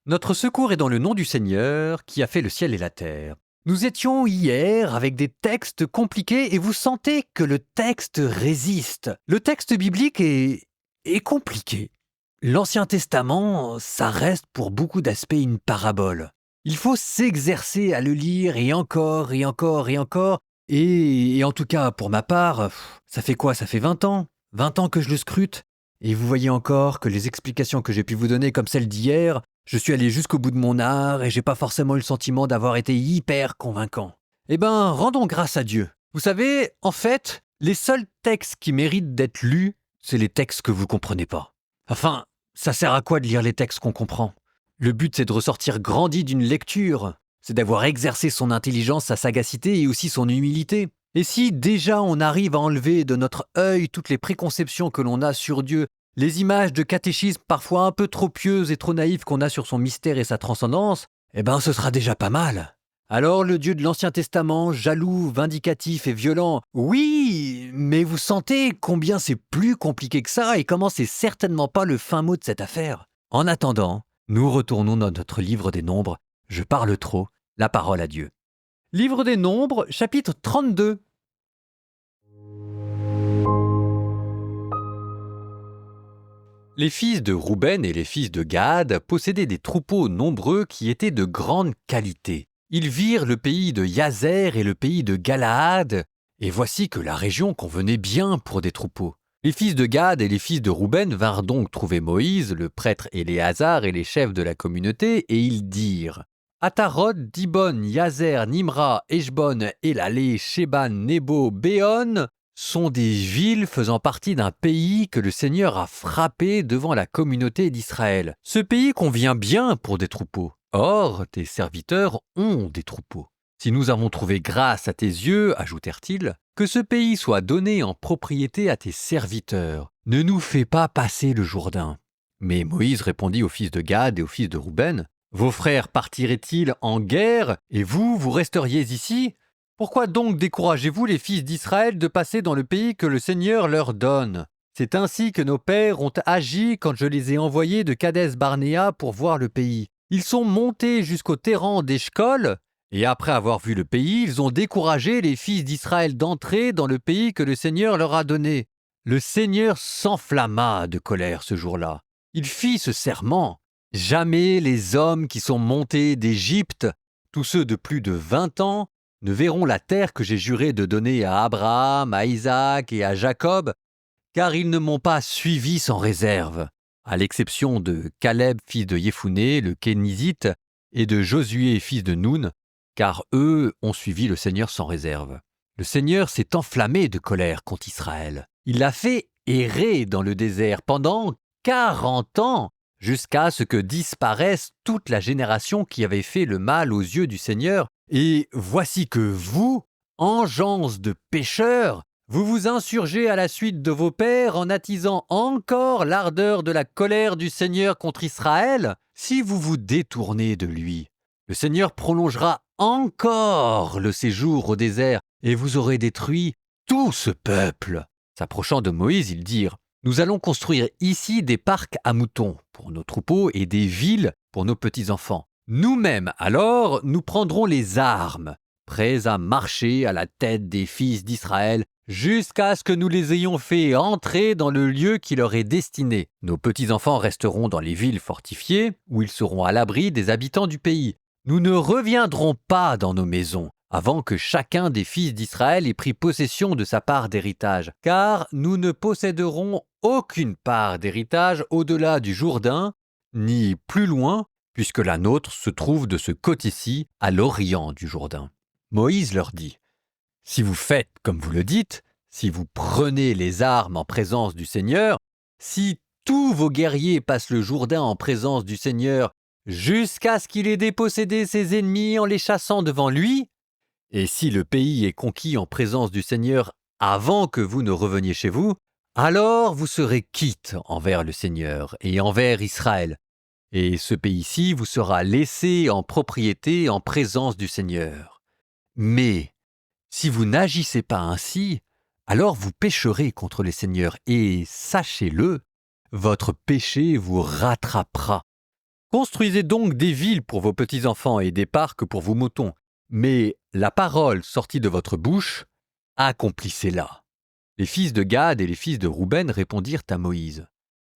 Notre secours est dans le nom du Seigneur qui a fait le ciel et la terre. Nous étions hier avec des textes compliqués et vous sentez que le texte résiste. Le texte biblique est compliqué. L'Ancien Testament, ça reste pour beaucoup d'aspects une parabole. Il faut s'exercer à le lire et encore et encore et encore. Et en tout cas, pour ma part, ça fait quoi? Ça fait 20 ans. 20 ans que je le scrute. Et vous voyez encore que les explications que j'ai pu vous donner comme celle d'hier, je suis allé jusqu'au bout de mon art et j'ai pas forcément eu le sentiment d'avoir été hyper convaincant. Eh ben, rendons grâce à Dieu. Vous savez, en fait, les seuls textes qui méritent d'être lus, c'est les textes que vous comprenez pas. Enfin, ça sert à quoi de lire les textes qu'on comprend? Le but, c'est de ressortir grandi d'une lecture. C'est d'avoir exercé son intelligence, sa sagacité et aussi son humilité. Et si déjà on arrive à enlever de notre œil toutes les préconceptions que l'on a sur Dieu, les images de catéchisme parfois un peu trop pieuses et trop naïves qu'on a sur son mystère et sa transcendance, eh ben ce sera déjà pas mal. Alors le Dieu de l'Ancien Testament, jaloux, vindicatif et violent, oui, mais vous sentez combien c'est plus compliqué que ça et comment c'est certainement pas le fin mot de cette affaire. En attendant, nous retournons dans notre livre des Nombres. Je parle trop, la parole à Dieu. Livre des Nombres, chapitre 32. Les fils de Rouben et les fils de Gad possédaient des troupeaux nombreux qui étaient de grande qualité. Ils virent le pays de Yazer et le pays de Galaad, et voici que la région convenait bien pour des troupeaux. Les fils de Gad et les fils de Rouben vinrent donc trouver Moïse, le prêtre Éléazar et les chefs de la communauté, et ils dirent « Atarod, Dibon, Yazer, Nimra, Eshbon, Elalé, Sheban, Nebo, Béon sont des villes faisant partie d'un pays que le Seigneur a frappé devant la communauté d'Israël. Ce pays convient bien pour des troupeaux. Or, tes serviteurs ont des troupeaux. Si nous avons trouvé grâce à tes yeux, ajoutèrent-ils, que ce pays soit donné en propriété à tes serviteurs. Ne nous fais pas passer le Jourdain. » Mais Moïse répondit aux fils de Gad et aux fils de Rouben, « Vos frères partiraient-ils en guerre, et vous resteriez ici ? Pourquoi donc découragez-vous les fils d'Israël de passer dans le pays que le Seigneur leur donne? C'est ainsi que nos pères ont agi quand je les ai envoyés de Kadès-Barnéa pour voir le pays. Ils sont montés jusqu'au terran d'Eshcol, et après avoir vu le pays, ils ont découragé les fils d'Israël d'entrer dans le pays que le Seigneur leur a donné. Le Seigneur s'enflamma de colère ce jour-là. Il fit ce serment. Jamais les hommes qui sont montés d'Égypte, tous ceux de plus de 20 ans, ne verront la terre que j'ai juré de donner à Abraham, à Isaac et à Jacob, car ils ne m'ont pas suivi sans réserve, à l'exception de Caleb, fils de Yéphuné, le Kénizite, et de Josué, fils de Noun, car eux ont suivi le Seigneur sans réserve. Le Seigneur s'est enflammé de colère contre Israël. Il l'a fait errer dans le désert pendant 40 ans, jusqu'à ce que disparaisse toute la génération qui avait fait le mal aux yeux du Seigneur. Et voici que vous, engeance de pécheurs, vous vous insurgez à la suite de vos pères en attisant encore l'ardeur de la colère du Seigneur contre Israël. Si vous vous détournez de lui, le Seigneur prolongera encore le séjour au désert et vous aurez détruit tout ce peuple. S'approchant de Moïse, ils dirent « Nous allons construire ici des parcs à moutons pour nos troupeaux et des villes pour nos petits-enfants. Nous-mêmes, alors, nous prendrons les armes, prêts à marcher à la tête des fils d'Israël, jusqu'à ce que nous les ayons fait entrer dans le lieu qui leur est destiné. Nos petits-enfants resteront dans les villes fortifiées, où ils seront à l'abri des habitants du pays. Nous ne reviendrons pas dans nos maisons, avant que chacun des fils d'Israël ait pris possession de sa part d'héritage, car nous ne posséderons aucune part d'héritage au-delà du Jourdain, ni plus loin, puisque la nôtre se trouve de ce côté-ci, à l'orient du Jourdain. » Moïse leur dit, « Si vous faites comme vous le dites, si vous prenez les armes en présence du Seigneur, si tous vos guerriers passent le Jourdain en présence du Seigneur, jusqu'à ce qu'il ait dépossédé ses ennemis en les chassant devant lui, et si le pays est conquis en présence du Seigneur avant que vous ne reveniez chez vous, alors vous serez quitte envers le Seigneur et envers Israël, et ce pays-ci vous sera laissé en propriété en présence du Seigneur. Mais si vous n'agissez pas ainsi, alors vous pécherez contre le Seigneur, et sachez-le, votre péché vous rattrapera. Construisez donc des villes pour vos petits-enfants et des parcs pour vos moutons, mais la parole sortie de votre bouche, accomplissez-la. Les fils de Gad et les fils de Rouben répondirent à Moïse.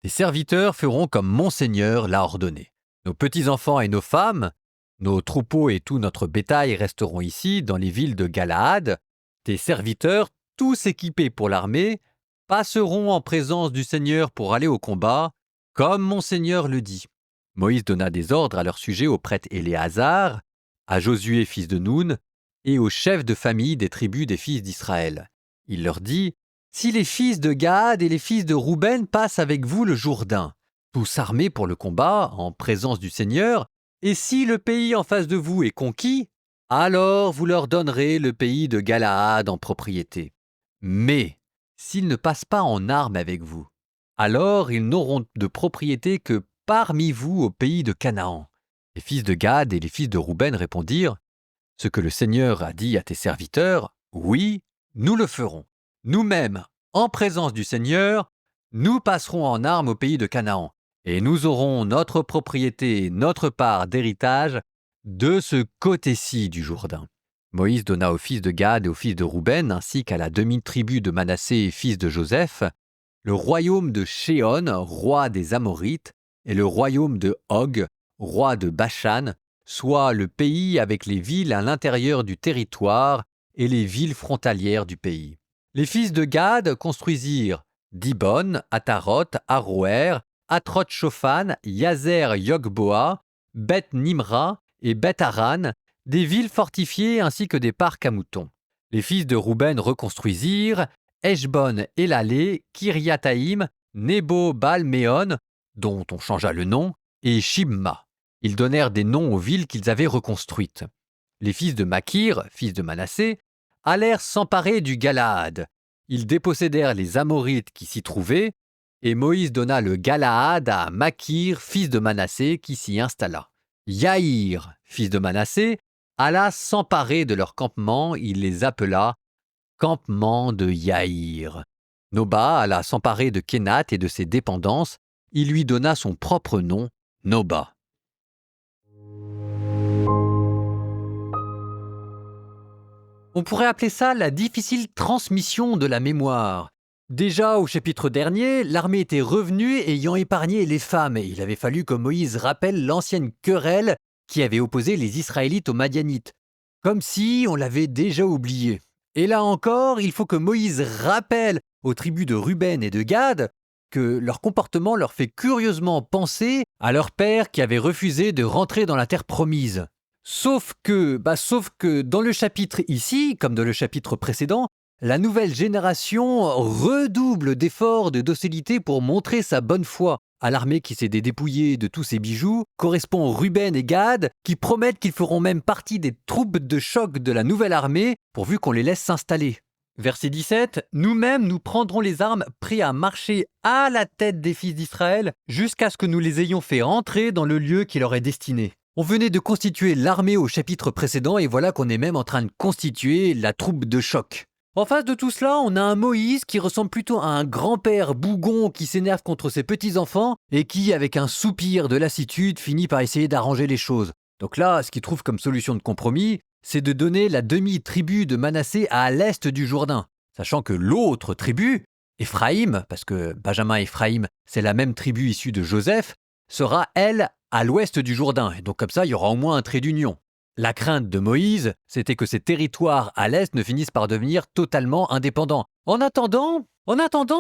Tes serviteurs feront comme mon Seigneur l'a ordonné. Nos petits-enfants et nos femmes, nos troupeaux et tout notre bétail resteront ici, dans les villes de Galaad. Tes serviteurs, tous équipés pour l'armée, passeront en présence du Seigneur pour aller au combat, comme mon Seigneur le dit. Moïse donna des ordres à leur sujet au prêtre Éléazar, à Josué fils de Noun, et aux chefs de famille des tribus des fils d'Israël. Il leur dit, « Si les fils de Gad et les fils de Rouben passent avec vous le Jourdain, tous armés pour le combat, en présence du Seigneur, et si le pays en face de vous est conquis, alors vous leur donnerez le pays de Galaad en propriété. Mais s'ils ne passent pas en armes avec vous, alors ils n'auront de propriété que parmi vous au pays de Canaan. » Les fils de Gad et les fils de Rouben répondirent, « Ce que le Seigneur a dit à tes serviteurs, oui, nous le ferons. Nous-mêmes, en présence du Seigneur, nous passerons en armes au pays de Canaan, et nous aurons notre propriété, notre part d'héritage de ce côté-ci du Jourdain. » Moïse donna aux fils de Gad et aux fils de Rouben, ainsi qu'à la demi-tribu de Manassé, fils de Joseph, le royaume de Shéon, roi des Amorites, et le royaume de Og, roi de Bashan, soit le pays avec les villes à l'intérieur du territoire et les villes frontalières du pays. Les fils de Gad construisirent Dibon, Ataroth, Aroer, Atroth-Shophan, Yazer Yogboa, Beth Nimra et Beth Haran, des villes fortifiées ainsi que des parcs à moutons. Les fils de Rouben reconstruisirent Eshbon Elalé, Kiriathaïm, Nebo Baal-Méon, dont on changea le nom, et Shibma. Ils donnèrent des noms aux villes qu'ils avaient reconstruites. Les fils de Makir, fils de Manassé, allèrent s'emparer du Galaad. Ils dépossédèrent les Amorites qui s'y trouvaient, et Moïse donna le Galaad à Makir, fils de Manassé, qui s'y installa. Yaïr, fils de Manassé, alla s'emparer de leur campement, il les appela campement de Yaïr. Noba alla s'emparer de Kénath et de ses dépendances, il lui donna son propre nom, Noba. On pourrait appeler ça la difficile transmission de la mémoire. Déjà au chapitre dernier, l'armée était revenue ayant épargné les femmes et il avait fallu que Moïse rappelle l'ancienne querelle qui avait opposé les Israélites aux Madianites, comme si on l'avait déjà oublié. Et là encore, il faut que Moïse rappelle aux tribus de Ruben et de Gad que leur comportement leur fait curieusement penser à leur père qui avait refusé de rentrer dans la terre promise. Sauf que dans le chapitre ici, comme dans le chapitre précédent, la nouvelle génération redouble d'efforts de docilité pour montrer sa bonne foi. À l'armée qui s'est dépouillée de tous ses bijoux, correspond Ruben et Gad qui promettent qu'ils feront même partie des troupes de choc de la nouvelle armée pourvu qu'on les laisse s'installer. Verset 17, « Nous-mêmes nous prendrons les armes prêts à marcher à la tête des fils d'Israël jusqu'à ce que nous les ayons fait entrer dans le lieu qui leur est destiné. » On venait de constituer l'armée au chapitre précédent et voilà qu'on est même en train de constituer la troupe de choc. En face de tout cela, on a un Moïse qui ressemble plutôt à un grand-père bougon qui s'énerve contre ses petits-enfants et qui, avec un soupir de lassitude, finit par essayer d'arranger les choses. Donc là, ce qu'il trouve comme solution de compromis, c'est de donner la demi-tribu de Manassé à l'est du Jourdain, sachant que l'autre tribu, Éphraïm, parce que Benjamin et Éphraïm, c'est la même tribu issue de Joseph, sera, elle, à l'ouest du Jourdain. Et donc comme ça, il y aura au moins un trait d'union. La crainte de Moïse, c'était que ces territoires à l'est ne finissent par devenir totalement indépendants. En attendant,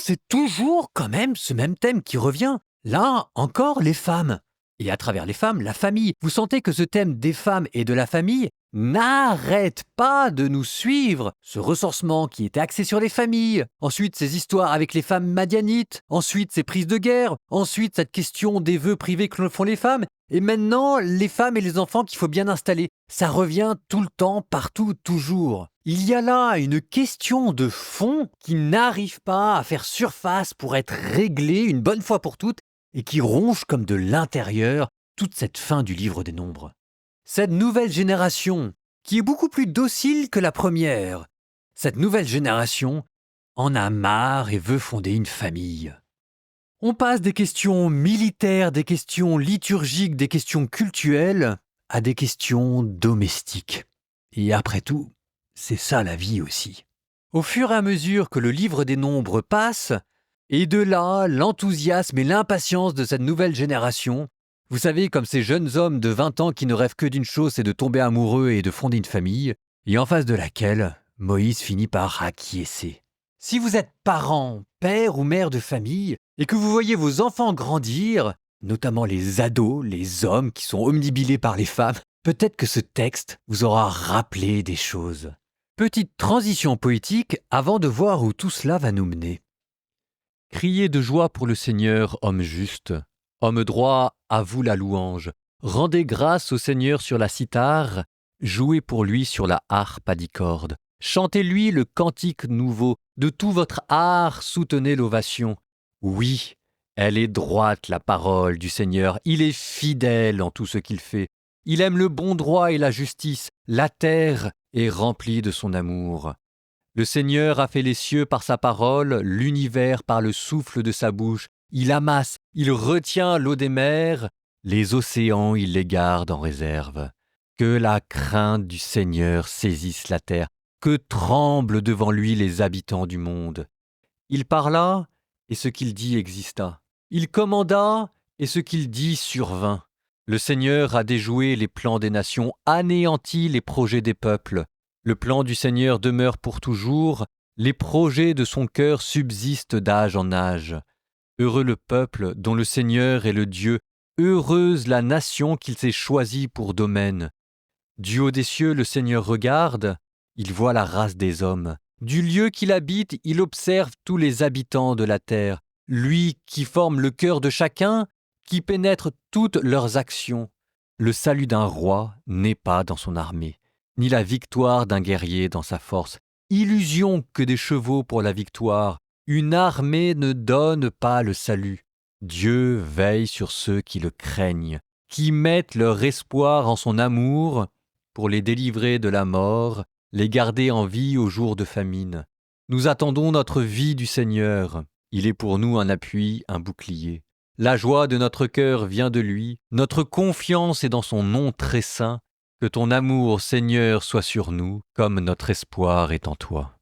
c'est toujours quand même ce même thème qui revient. Là, encore les femmes. Et à travers les femmes, la famille. Vous sentez que ce thème des femmes et de la famille n'arrête pas de nous suivre. Ce recensement qui était axé sur les familles. Ensuite, ces histoires avec les femmes madianites. Ensuite, ces prises de guerre. Ensuite, cette question des vœux privés que font les femmes. Et maintenant, les femmes et les enfants qu'il faut bien installer. Ça revient tout le temps, partout, toujours. Il y a là une question de fond qui n'arrive pas à faire surface pour être réglée une bonne fois pour toutes et qui ronge comme de l'intérieur toute cette fin du livre des Nombres. Cette nouvelle génération, qui est beaucoup plus docile que la première, cette nouvelle génération en a marre et veut fonder une famille. On passe des questions militaires, des questions liturgiques, des questions cultuelles, à des questions domestiques. Et après tout, c'est ça la vie aussi. Au fur et à mesure que le livre des nombres passe, et de là, l'enthousiasme et l'impatience de cette nouvelle génération, vous savez, comme ces jeunes hommes de 20 ans qui ne rêvent que d'une chose, c'est de tomber amoureux et de fonder une famille, et en face de laquelle Moïse finit par acquiescer. Si vous êtes parent, père ou mère de famille, et que vous voyez vos enfants grandir, notamment les ados, les hommes qui sont omnibilés par les femmes, peut-être que ce texte vous aura rappelé des choses. Petite transition poétique avant de voir où tout cela va nous mener. Criez de joie pour le Seigneur, homme juste. Homme droit, à vous la louange. Rendez grâce au Seigneur sur la cithare, jouez pour lui sur la harpe à 10 cordes. Chantez-lui le cantique nouveau, de tout votre art soutenez l'ovation. Oui, elle est droite la parole du Seigneur, il est fidèle en tout ce qu'il fait. Il aime le bon droit et la justice, la terre est remplie de son amour. Le Seigneur a fait les cieux par sa parole, l'univers par le souffle de sa bouche. Il amasse, il retient l'eau des mers, les océans il les garde en réserve. Que la crainte du Seigneur saisisse la terre, que tremblent devant lui les habitants du monde. Il parla, et ce qu'il dit exista. Il commanda, et ce qu'il dit survint. Le Seigneur a déjoué les plans des nations, anéanti les projets des peuples. Le plan du Seigneur demeure pour toujours, les projets de son cœur subsistent d'âge en âge. Heureux le peuple dont le Seigneur est le Dieu, heureuse la nation qu'il s'est choisie pour domaine. Du haut des cieux le Seigneur regarde, il voit la race des hommes. Du lieu qu'il habite, il observe tous les habitants de la terre. Lui qui forme le cœur de chacun, qui pénètre toutes leurs actions. Le salut d'un roi n'est pas dans son armée, ni la victoire d'un guerrier dans sa force. Illusion que des chevaux pour la victoire, une armée ne donne pas le salut. Dieu veille sur ceux qui le craignent, qui mettent leur espoir en son amour pour les délivrer de la mort, les garder en vie au jour de famine. Nous attendons notre vie du Seigneur. Il est pour nous un appui, un bouclier. La joie de notre cœur vient de lui, notre confiance est dans son nom très saint. Que ton amour, Seigneur, soit sur nous, comme notre espoir est en toi.